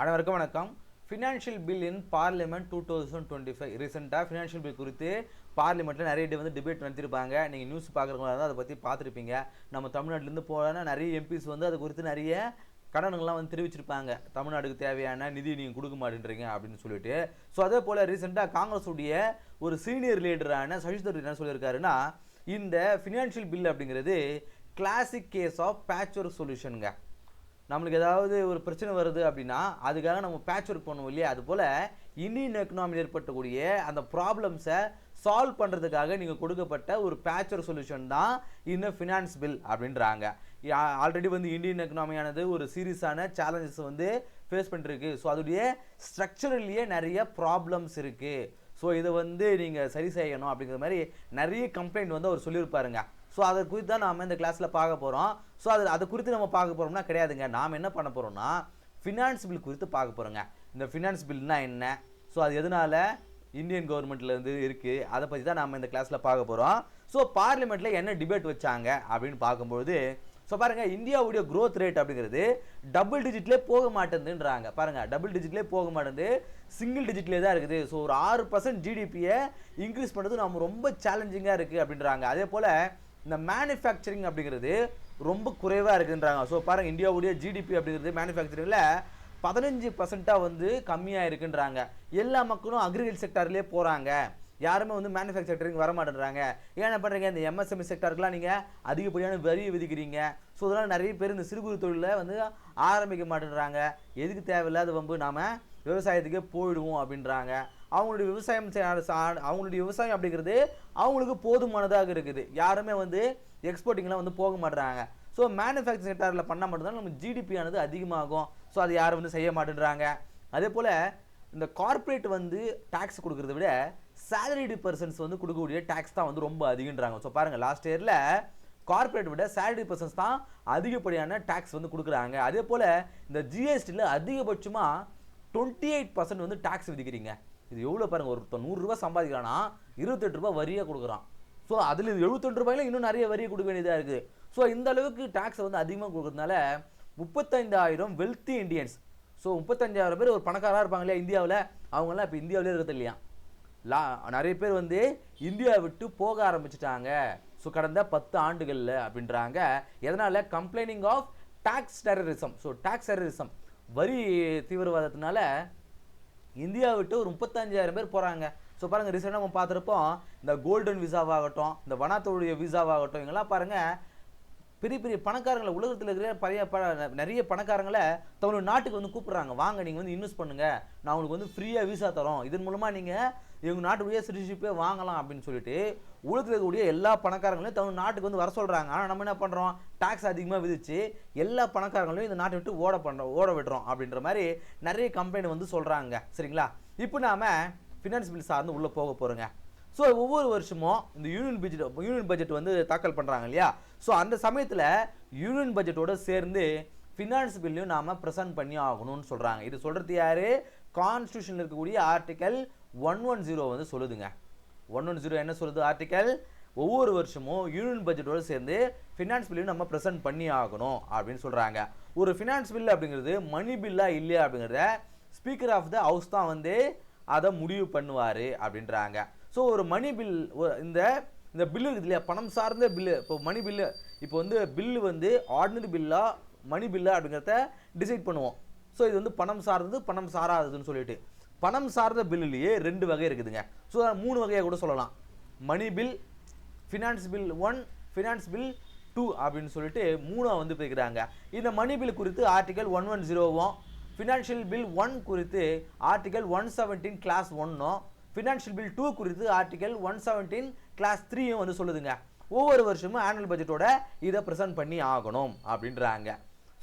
அனைவருக்கும் வணக்கம். Financial bill இன் parliament 2025 ரீசெண்டாக ஃபினான்ஷியல் பில் குறித்து பார்லிமெண்ட்டில் நிறைய டிபேட் நடத்திருப்பாங்க. நீங்கள் நியூஸ் பார்க்குறவங்களா இருந்தால் அதை பற்றி பார்த்துருப்பீங்க. நம்ம தமிழ்நாட்டிலேருந்து போனால் நிறைய எம்பிஸ் அது குறித்து நிறைய கடனுங்கள்லாம் தெரிவிச்சிருப்பாங்க. தமிழ்நாடுக்கு தேவையான நிதி நீங்கள் கொடுக்க மாட்டேன்றீங்க அப்படின்னு சொல்லிட்டு. ஸோ அதே போல் ரீசெண்டாக காங்கிரஸ் உடைய ஒரு சீனியர் லீடரான சசி தரூர் என்ன சொல்லியிருக்காருன்னா, இந்த ஃபினான்ஷியல் பில் அப்படிங்கிறது classic case of patch work சொல்யூஷனுங்க. நம்மளுக்கு ஏதாவது ஒரு பிரச்சனை வருது அப்படின்னா அதுக்காக நம்ம பேட்ச் ஒர்க் பண்ணுவோம் இல்லையா, அதுபோல் இந்தியன் எக்கனாமியில் ஏற்பட்டக்கூடிய அந்த ப்ராப்ளம்ஸை சால்வ் பண்ணுறதுக்காக நீங்கள் கொடுக்கப்பட்ட ஒரு பேட்ச் ஒர்க் சொல்யூஷன் தான் இந்த ஃபினான்ஸ் பில் அப்படின்றாங்க. ஆல்ரெடி இந்தியன் எக்கனாமியானது ஒரு சீரியஸான சேலஞ்சஸ் ஃபேஸ் பண்ணிருக்கு. ஸோ அதோடைய ஸ்ட்ரக்சரல்லையே நிறைய ப்ராப்ளம்ஸ் இருக்குது. ஸோ இதை நீங்கள் சரி செய்யணும் அப்படிங்கிற மாதிரி நிறைய கம்ப்ளைண்ட் அவர் சொல்லியிருப்பாருங்க. ஸோ அதை குறித்து தான் நாம் இந்த கிளாஸில் பார்க்க போகிறோம். ஸோ அதை குறித்து நம்ம பார்க்க போகிறோம்னா கிடையாதுங்க, நாம் என்ன பண்ண போகிறோம்னா ஃபினான்ஸ் பில் குறித்து பார்க்க போகிறோங்க. இந்த ஃபினான்ஸ் பில்னால் என்ன, ஸோ அது எதனால் இந்தியன் கவர்மெண்ட்லேருந்து இருக்குது, அதை பற்றி தான் நாம் இந்த கிளாஸில் பார்க்க போகிறோம். ஸோ பார்லிமெண்ட்டில் என்ன டிபேட் வச்சாங்க அப்படின்னு பார்க்கும்போது, ஸோ பாருங்கள், இந்தியாவுடைய க்ரோத் ரேட் அப்படிங்கிறது டபுள் டிஜிட்லேயே போக மாட்டேங்குதுன்றாங்க. பாருங்கள், டபுள் டிஜிட்லேயே போக மாட்டேங்குது, சிங்கிள் டிஜிட்லேயே தான் இருக்குது. ஸோ ஒரு 6% ஜிடிபியை இன்க்ரீஸ் பண்ணுறது நம்ம ரொம்ப சேலஞ்சிங்காக இருக்குது அப்படின்றாங்க. அதே போல் இந்த மேனுஃபேக்சரிங் அப்படிங்கிறது ரொம்ப குறைவாக இருக்குன்றாங்க. ஸோ பாருங்கள், இந்தியாவுடைய ஜிடிபி அப்படிங்கிறது மேனுஃபேக்சரிங்கில் 15% கம்மியாக இருக்குன்றாங்க. எல்லா மக்களும் அக்ரிகல்ச்சர் செக்டார்லேயே போகிறாங்க, யாருமே மேனுஃபேக்சரிங் வர மாட்டேன்றாங்க. ஏன்னா பண்ணுறீங்க, இந்த எம்எஸ்எம்இ செக்டாருக்குலாம் நீங்கள் அதிகப்படியான வரி விதிக்கிறீங்க. ஸோ இதெல்லாம் நிறைய பேர் இந்த சிறு குறு தொழிலில் ஆரம்பிக்க மாட்டேன்றாங்க. எதுக்கு தேவையில்லாத நாம் விவசாயத்துக்கே போயிடுவோம் அப்படின்றாங்க. அவங்களுடைய விவசாயம் அப்படிங்கிறது அவங்களுக்கு போதுமானதாக இருக்குது. யாருமே எக்ஸ்போர்ட்டிங்லாம் போக மாட்டேறாங்க. ஸோ மேனுஃபேக்சரிங் செக்டாரில் பண்ணால் மட்டும்தான் நம்ம ஜிடிபி ஆனது அதிகமாகும். ஸோ அது யாரும் செய்ய மாட்டேன்றாங்க. அதே போல் இந்த கார்ப்பரேட் டேக்ஸ் கொடுக்கறத விட சேலரிடு பர்சன்ஸ் கொடுக்கக்கூடிய டேக்ஸ் தான் ரொம்ப அதிகன்றாங்க. ஸோ பாருங்கள், லாஸ்ட் இயரில் கார்ப்பரேட் விட சேலரி பர்சன்ஸ் தான் அதிகப்படியான டேக்ஸ் கொடுக்குறாங்க. அதே போல் இந்த ஜிஎஸ்டியில் அதிகபட்சமாக 28% டேக்ஸ் விதிக்கிறீங்க. இது எவ்வளோ பாருங்கள், ஒருத்தர் 100 ரூபா சம்பாதிக்கிறான்னா 28 ரூபா வரியாக கொடுக்குறான். ஸோ அதில் 72 ரூபாயில இன்னும் நிறைய வரியை கொடுக்க வேண்டியதாக இருக்குது. ஸோ இந்த அளவுக்கு டேக்ஸை அதிகமாக கொடுக்கறதுனால 35,000 வெல்த்தி இண்டியன்ஸ், ஸோ 35,000 பேர் ஒரு பணக்காராக இருப்பாங்க இல்லையா இந்தியாவில், அவங்களாம் இப்போ இந்தியாவிலே இருக்கிறது இல்லையா, நிறைய பேர் இந்தியா விட்டு போக ஆரம்பிச்சிட்டாங்க. ஸோ கடந்த 10 ஆண்டுகளில் அப்படின்றாங்க. எதனால்? Complaining of tax terrorism. So tax terrorism, வரி தீவிரவாதத்தினால இந்தியா விட்டு ஒரு 35,000 பேர் போகிறாங்க. ஸோ பாருங்கள், ரீசெண்டாக நம்ம பார்த்துருப்போம், இந்த கோல்டன் விசாவாகட்டும், இந்த வனாத்தோடைய விசாவாகட்டும், இங்கெல்லாம் பாருங்கள் பெரிய பெரிய பணக்காரங்களை, உலகத்தில் இருக்கிற நிறைய பணக்காரங்களை தங்களுடைய நாட்டுக்கு கூப்பிட்றாங்க. வாங்க, நீங்கள் இன்வெஸ்ட் பண்ணுங்கள், நான் உங்களுக்கு ஃப்ரீயாக விசா தரோம், இதன் மூலமாக நீங்கள் எங்கள் நாட்டுடைய சிட்டிசன்ஷிப்பே வாங்கலாம் அப்படின்னு சொல்லிட்டு உலகத்தில் இருக்கக்கூடிய எல்லா பணக்காரங்களையும் தங்கள் நாட்டுக்கு வர சொல்கிறாங்க. ஆனால் நம்ம என்ன பண்ணுறோம், டாக்ஸ் அதிகமாக விதித்து எல்லா பணக்காரங்களையும் இந்த நாட்டை விட்டு ஓட விடுறோம் அப்படின்ற மாதிரி நிறைய கம்பெனி சொல்கிறாங்க. சரிங்களா, இப்போ நாம் ஃபினான்ஸ் பில் சார்ந்து உள்ளே போக போகிறோங்க. ஸோ ஒவ்வொரு வருஷமும் இந்த யூனியன் பட்ஜெட் தாக்கல் பண்ணுறாங்க இல்லையா, ஸோ அந்த சமயத்தில் யூனியன் பட்ஜெட்டோடு சேர்ந்து ஃபினான்ஸ் பில்லையும் நாம் ப்ரெசென்ட் பண்ணி ஆகணும்னு சொல்கிறாங்க. இது சொல்கிறது யார்? கான்ஸ்டியூஷனில் இருக்கக்கூடிய ஆர்டிக்கல் 110 சொல்லுதுங்க. 110 என்ன சொல்லுது? ஆர்டிக்கல் ஒவ்வொரு வருஷமும் யூனியன் பட்ஜெட்டோடு சேர்ந்து ஃபினான்ஸ் பில்லையும் நம்ம ப்ரெசென்ட் பண்ணி ஆகணும் அப்படின்னு சொல்கிறாங்க. ஒரு ஃபினான்ஸ் பில் அப்படிங்கிறது மணி பில்லாக இல்லையா அப்படிங்கிறத ஸ்பீக்கர் ஆஃப் த ஹவுஸ் தான் அதை முடிவு பண்ணுவார் அப்படின்றாங்க. ஸோ ஒரு மணி பில், இந்த பில்லு இருக்குது இல்லையா, பணம் சார்ந்த பில்லு. இப்போ மணி பில்லு, இப்போ பில்லு ஆர்டினரி பில்லா மணி பில்லா அப்படிங்கிறத டிசைட் பண்ணுவோம். ஸோ இது பணம் சார்ந்தது, பணம் சாராததுன்னு சொல்லிட்டு பணம் சார்ந்த பில்லுலேயே 2 வகை இருக்குதுங்க. ஸோ 3 வகையாக கூட சொல்லலாம். Money bill, finance bill 1, finance bill 2 அப்படின்னு சொல்லிட்டு 3 போய்க்கிறாங்க. இந்த மணி பில் குறித்து ஆர்டிகல் 110வும், ஃபினான்ஷியல் பில் 1 குறித்து ஆர்டிகல் 117 கிளாஸ் 1ம், ஃபினான்ஷியல் பில் 2 குறித்து ஆர்டிகல் 117 கிளாஸ் 3யும் சொல்லுதுங்க. ஒவ்வொரு வருஷமும் ஆனுவல் பட்ஜெட்டோட இதை ப்ரெசென்ட் பண்ணி ஆகணும் அப்படின்றாங்க.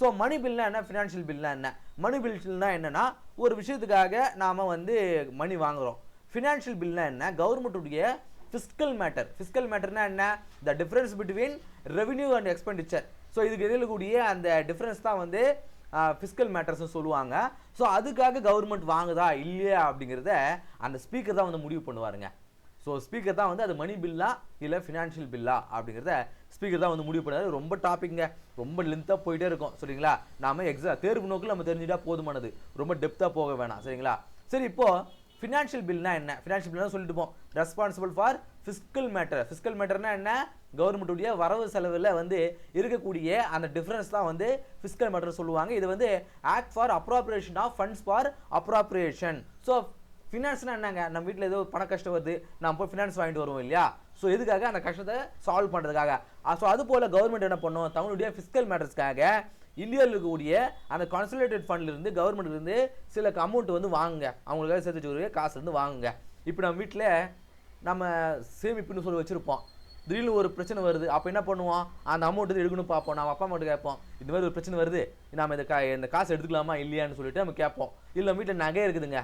ஸோ மணி பில்னா என்ன, ஃபினான்ஷியல் பில்னா என்ன? மணி பில்னா என்னன்னா ஒரு விஷயத்துக்காக நாம் மணி வாங்குகிறோம். ஃபினான்ஷியல் பில்னா என்ன? கவர்மெண்ட்டுடைய ஃபிஸ்கல் மேட்டர். ஃபிஸ்கல் மேட்டர்னா என்ன? The difference between revenue and expenditure. So இதுக்கு இடையில கூடிய அந்த டிஃப்ரென்ஸ் தான் ஃபிஸ்கல் மேட்டர்ஸ்னு சொல்லுவாங்க. ஸோ அதுக்காக கவர்மெண்ட் வாங்குதா இல்லையா அப்படிங்கிறத அந்த ஸ்பீக்கர் தான் முடிவு பண்ணுவாருங்க. ஸோ ஸ்பீக்கர் தான் வந்து அது மணி பில்லா இல்லை ஃபினான்ஷியல் பில்லா அப்படிங்கிறத ஸ்பீக்கர் தான் வந்து முடிவு பண்ணாரு. ரொம்ப டாப்பிங்க, ரொம்ப லென்த்தாக போயிட்டே இருக்கும் சரிங்களா. நாம தேர்வு நோக்கில் நம்ம தெரிஞ்சுட்டா போதுமானது, ரொம்ப டெப்த்தாக போக வேணாம் சரிங்களா. சரி, இப்போ ஃபினான்ஷியல் பில்னா என்ன? ஃபினான்ஷியல் பில்னா சொல்லிட்டு போம், responsible for fiscal matter. Fiscal மேட்டர்னா என்ன? கவர்மெண்ட்டுடைய வரவு செலவில் வந்து இருக்கக்கூடிய அந்த டிஃபரன்ஸ் தான் வந்து ஃபிஸ்கல் மேட்டர் சொல்லுவாங்க. இது வந்து act for appropriation of funds for appropriation. So ஃபினான்ஸ்னா என்னங்க? நம்ம வீட்டில் ஏதோ பண கஷ்டம் வருது, நம்ம போய் ஃபினான்ஸ் வாங்கிட்டு வருவோம் இல்லையா. ஸோ எதுக்காக? அந்த கஷ்டத்தை சால்வ் பண்ணுறதுக்காக. ஸோ அது போல் கவர்மெண்ட் என்ன பண்ணும், தங்களுடைய ஃபிஸ்கல் மேட்டர்ஸ்க்காக இந்தியாவில் இருக்கக்கூடிய அந்த கான்சல்டேட்டட் ஃபண்ட்லேருந்து கவர்மெண்ட்லேருந்து சில அமௌண்ட் வந்து வாங்குங்க, அவங்களுக்காக சேர்த்து வச்சுக்கூடிய காசுலேருந்து வாங்குங்க. இப்போ நம்ம வீட்டில் நம்ம சேமிப்புன்னு சொல்லி வச்சுருப்போம், திடீர்னு ஒரு பிரச்சனை வருது, அப்போ என்ன பண்ணுவோம், அந்த அமௌண்ட் வந்து எடுக்கணும் பார்ப்போம். நம்ம அப்பா அம்மாட்ட கேட்போம், இந்த மாதிரி ஒரு பிரச்சனை வருது, நம்ம இந்த காசு எடுத்துக்கலாமா இல்லையான்னு சொல்லிட்டு நம்ம கேட்போம். இல்லை வீட்டில் நகை இருக்குதுங்க,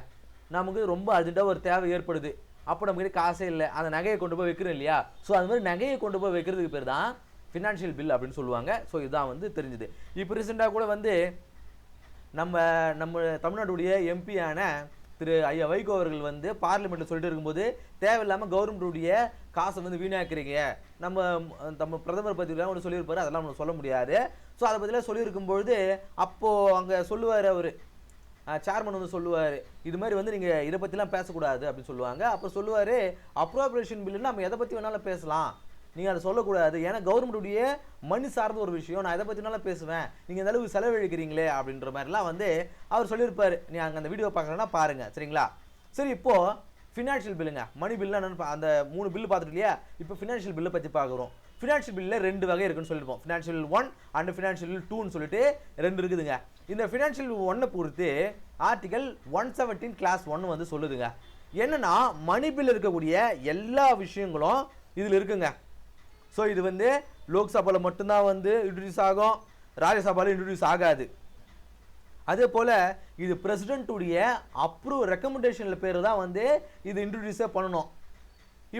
நமக்கு ரொம்ப அர்ஜென்ட்டாக ஒரு தேவை ஏற்படுது, அப்போ நம்மகிட்ட காசே இல்லை, அந்த நகையை கொண்டு போய் வைக்கிறோம் இல்லையா. ஸோ அது மாதிரி நகையை கொண்டு போய் வைக்கிறதுக்கு பேர் தான் ஃபினான்ஷியல் பில் அப்படின்னு சொல்லுவாங்க. ஸோ இதுதான் வந்து தெரிஞ்சுது. இப்போ ரீசெண்டாக கூட வந்து நம்ம தமிழ்நாட்டுடைய எம்பியான திரு ஐயா வைகோ அவர்கள் வந்து பார்லிமெண்ட்டில் சொல்லிட்டு இருக்கும்போது, தேவையில்லாமல் கவர்மெண்ட்டுடைய காசை வந்து வீணாக்குறீங்க, நம்ம பிரதமர் பற்றிலாம் ஒன்று சொல்லியிருப்பாரு, அதெல்லாம் நம்ம சொல்ல முடியாது. ஸோ அதை பற்றிலாம் சொல்லியிருக்கும்பொழுது அப்போது அங்கே சொல்லுவார், அவர் சேர்மன் வந்து சொல்லுவார், இது மாதிரி வந்து நீங்கள் இதை பற்றிலாம் பேசக்கூடாது அப்படின்னு சொல்லுவாங்க. அப்போ சொல்லுவார், அப்ராப்ரியேஷன் பில்லுன்னு நம்ம எதை பற்றி வேணாலும் பேசலாம், நீங்கள் அதை சொல்லக்கூடாது, ஏன்னா கவர்மெண்ட்டுடைய மணி சார்ந்த ஒரு விஷயம், நான் எதை பற்றினாலும் பேசுவேன், நீங்கள் இந்த அளவுக்கு செலவழிக்கிறீங்களே அப்படின்ற மாதிரிலாம் வந்து அவர் சொல்லியிருப்பார். நீங்கள் அந்த வீடியோ பார்க்குறேன்னா பாருங்கள் சரிங்களா. சரி, இப்போது ஃபினான்ஷியல் பில்லுங்க, மணி பில்லுனா என்னன்னு அந்த 3 பில்லு பார்த்துட்டு இல்லையா. இப்போ ஃபினான்ஷியல் பில்லை பற்றி பார்க்குறோம். ஃபினான்ஷியல் பில்லில் 2 வகை இருக்குன்னு சொல்லியிருப்போம், ஃபினான்ஷியல் 1 அண்ட் ஃபினான்ஷியல் 2ன்னு சொல்லிட்டு 2 இருக்குதுங்க. இந்த ஃபினான்ஷியல் 1 பொறுத்து ஆர்டிகல் 117 கிளாஸ் 1 வந்து சொல்லுதுங்க. என்னன்னா மணி பில் இருக்கக்கூடிய எல்லா விஷயங்களும் இதில் இருக்குங்க. ஸோ இது வந்து லோக்சபாவில் மட்டும்தான் வந்து இன்ட்ரடியூஸ் ஆகும், ராஜ்யசபாவில் இன்ட்ரடியூஸ் ஆகாது. அதே போல் இது பிரசிடென்ட்டுடைய ரெக்கமெண்டேஷனில் பேர் தான் வந்து இது இன்ட்ரடியூஸே பண்ணணும்.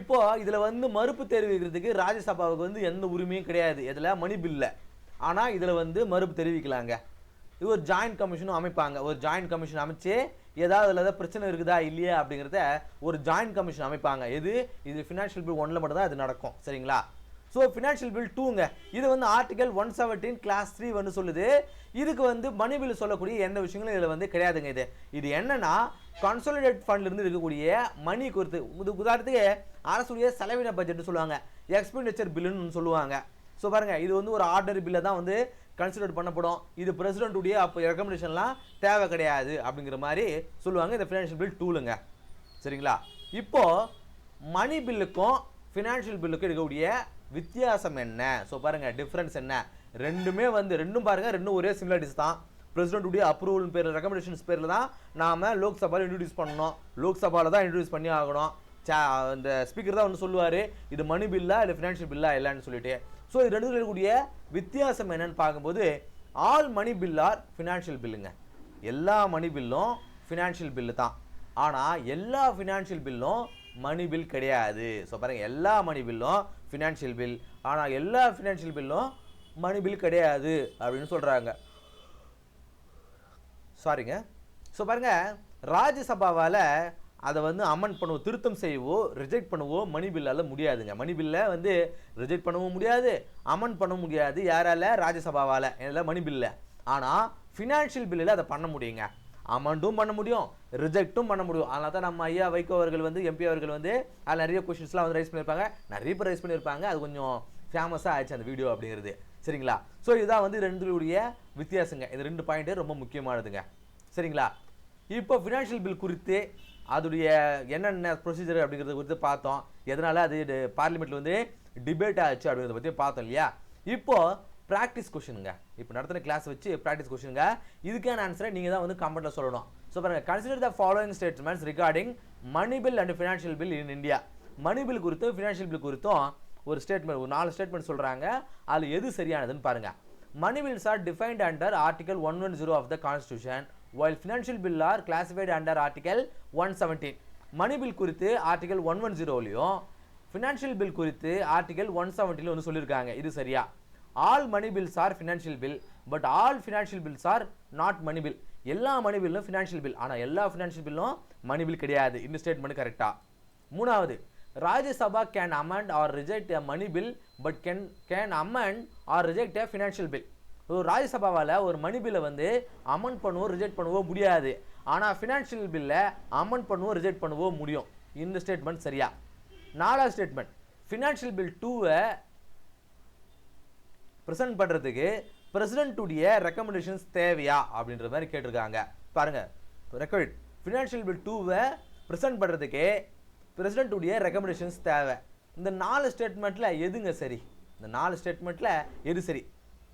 இப்போது இதில் வந்து மறுப்பு தெரிவிக்கிறதுக்கு ராஜ்யசபாவுக்கு வந்து எந்த உரிமையும் கிடையாது, இதில் மணி பில்ல. ஆனால் இதில் வந்து மறுப்பு தெரிவிக்கலாங்க. இது ஒரு ஜாயின்ட் கமிஷனும் அமைப்பாங்க. ஒரு ஜாயின்ட் கமிஷன் அமைச்சு ஏதாவது அதில் ஏதாவது பிரச்சனை இருக்குதா இல்லையா அப்படிங்கிறத ஒரு ஜாயின்ட் கமிஷன் அமைப்பாங்க. இது ஃபினான்ஷியல் பில் 1ல் மட்டும் தான் இது நடக்கும் சரிங்களா. ஸோ ஃபினான்ஷியல் பில் 2ங்க, இது வந்து ஆர்டிகல் 117 கிளாஸ் 3 வந்து சொல்லுது. இதுக்கு வந்து மணி பில் சொல்லக்கூடிய எந்த விஷயங்களும் இதில் வந்து கிடையாதுங்க. இது என்னன்னா கான்சாலிடேட் ஃபண்ட்லேருந்து இருக்கக்கூடிய மணி குறித்து, உதாரணத்துக்கு அரசுடைய செலவின பட்ஜெட்னு சொல்லுவாங்க, எக்ஸ்பெண்டிச்சர் பில்லுன்னு சொல்லுவாங்க. ஸோ பாருங்கள், இது வந்து ஒரு ஆர்டினரி பில்லை தான் வந்து கன்சிடர் பண்ணப்படும். இது பிரசிடென்ட்டுடைய அப்போ ரெக்கமெண்டேஷன்லாம் தேவை கிடையாது அப்படிங்கிற மாதிரி சொல்லுவாங்க. இந்த ஃபினான்ஷியல் பில் 2ங்க சரிங்களா. இப்போது மணி பில்லுக்கும் ஃபினான்ஷியல் பில்லுக்கும் இருக்கக்கூடிய வித்தியாசம் என்ன? ஸோ பாருங்கள், டிஃப்ரென்ஸ் என்ன? ரெண்டும் பாருங்கள், ரெண்டும் ஒரே சிமிலாரிட்டிஸ் தான். பிரசிடென்ட்டுடைய அப்ரூவல் பேரில், ரெக்கமெண்டேஷன்ஸ் பேரில் தான் நாம் லோக்சபாவில் இன்ட்ரடியூஸ் பண்ணணும், லோக்சபாவில் தான் இன்ட்ரடியூஸ் பண்ணி ஆகணும். இந்த ஸ்பீக்கர் தான் ஒன்று சொல்லுவார், இது மணி பில்லா இல்லை ஃபினான்ஷியல் பில்லா இல்லைன்னு சொல்லிட்டு. ஸோ இது ரெண்டு இருக்கக்கூடிய வித்தியாசம் என்னன்னு பார்க்கும்போது, all money bill are financial பில்லுங்க. எல்லா மணி பில்லும் ஃபினான்ஷியல் பில்லு தான். ஆனால் எல்லா ஃபினான்ஷியல் பில்லும் மணி பில் கிடையாது. ஸோ பாருங்கள், எல்லா மணி பில்லும் ஃபினான்ஷியல் பில், ஆனால் எல்லா ஃபினான்ஷியல் பில்லும் மணி பில் கிடையாது அப்படின்னு சொல்கிறாங்க. சாரிங்க. ஸோ பாருங்கள், ராஜ்யசபாவால் அதை வந்து அமெண்ட் பண்ணவோ, திருத்தம் செய்யவோ, ரிஜெக்ட் பண்ணவோ மணி பில்லால் முடியாதுங்க. மணி பில்லை வந்து ரிஜெக்ட் பண்ணவும் முடியாது, அமெண்ட் பண்ண முடியாது. யாரால? ராஜ்யசபாவால், இல்லை மணி பில்லை. ஆனால் ஃபினான்ஷியல் பில்லில் அதை பண்ண முடியுங்க. அமெண்டும் பண்ண முடியும், ரிஜெக்டும் பண்ண முடியும். அதனால தான் நம்ம ஐயா வைகோ அவர்கள் வந்து, எம்பி அவர்கள் வந்து அதில் நிறைய கொஷின்ஸ்லாம் வந்து ரைஸ் பண்ணியிருப்பாங்க, நிறைய பேர் ரைஸ் பண்ணியிருப்பாங்க. அது கொஞ்சம் ஃபேமஸாக ஆயிடுச்சு அந்த வீடியோ அப்படிங்கிறது சரிங்களா. ஸோ இதுதான் வந்து ரெண்டுடைய வித்தியாசங்க. இது 2 பாயிண்ட்டு ரொம்ப முக்கியமானதுங்க சரிங்களா. இப்போ ஃபினான்ஷியல் பில் குறித்து அதுடைய என்னென்ன ப்ரொசீஜர் அப்படிங்கிறத குறித்து பார்த்தோம். எதனால் அது பார்லிமெண்ட்டில் வந்து டிபேட் ஆச்சு அப்படிங்கிறத பற்றி பார்த்தோம் இல்லையா. இப்போது ப்ராக்டிஸ் கொஷனுங்க, இப்போ நடத்துகிற கிளாஸ் வச்சு ப்ராக்டிஸ் கொஷனுங்க. இதுக்கான ஆன்சரை நீங்கள் தான் வந்து கமெண்ட்டில் சொல்லணும். ஸோ பாருங்கள், consider the following statements regarding money bill and financial bill in India. Money bill குறித்தும் ஃபினான்ஷியல் பில் குறித்தும் ஒரு ஸ்டேட்மெண்ட், ஒரு 4 ஸ்டேட்மெண்ட் சொல்கிறாங்க. அதில் எது சரியானதுன்னு பாருங்கள். Money bills are defined under article 110 of the constitution, while financial bill are classified under article 117. Money bill குறித்து ஆர்டிகல் 110லையும் ஃபினான்ஷியல் பில் குறித்து ஆர்டிகல் 117ல வந்து சொல்லியிருக்காங்க. இது சரியா? All money bills are financial bill, but all financial bills are not money bill. எல்லா money பில்லும் ஃபினான்ஷியல் பில், ஆனால் எல்லா ஃபினான்ஷியல் பில்லும் மணி பில் கிடையாது. இந்த ஸ்டேட்மெண்ட் கரெக்டா? 3வது, Rajya Sabha can amend or reject a money bill but can amend or reject a financial bill. ஒரு ராஜ்யசபாவால் ஒரு மணி பில்லை வந்து அமெண்ட் பண்ணுவோ ரிஜெக்ட் பண்ணுவோ முடியாது. ஆனால் ஃபினான்ஷியல் பில்லை அமெண்ட் பண்ணுவோ ரிஜெக்ட் பண்ணுவோ முடியும். இந்த ஸ்டேட்மெண்ட் சரியா? 4வது ஸ்டேட்மெண்ட், ஃபினான்ஷியல் பில் 2-வை ப்ரெசென்ட் பண்ணுறதுக்கு பிரசிடென்ட்டுடைய ரெக்கமெண்டேஷன்ஸ் தேவையா அப்படின்ற மாதிரி கேட்டிருக்காங்க. பாருங்கள், ரெக்கார்ட் ஃபினான்ஷியல் பில் 2-வை ப்ரெசென்ட் பண்ணுறதுக்கு பிரசிடென்ட்டுடைய ரெக்கமெண்டேஷன்ஸ் தேவை. இந்த 4 ஸ்டேட்மெண்ட்டில் எதுங்க சரி? இந்த 4 ஸ்டேட்மெண்ட்டில் எது சரி?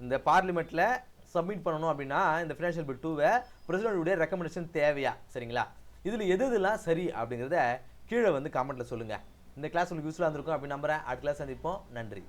இந்த பார்லிமெண்ட்டில் சப்மிட் பண்ணணும் அப்படின்னா இந்த ஃபினான்ஷியல் பில் 2-வை பிரசிடென்ட்டுடைய ரெக்கமெண்டேஷன் தேவையா? சரிங்களா? இதில் எதுலாம் சரி அப்படிங்கிறத கீழே வந்து கமெண்ட்டில் சொல்லுங்கள். இந்த கிளாஸ் உங்களுக்கு யூஸ்ஃபுல்லாக இருந்திருக்கும் அப்படின்னு நம்புகிறேன். அடுத்த கிளாஸ் சந்திப்போம். நன்றி.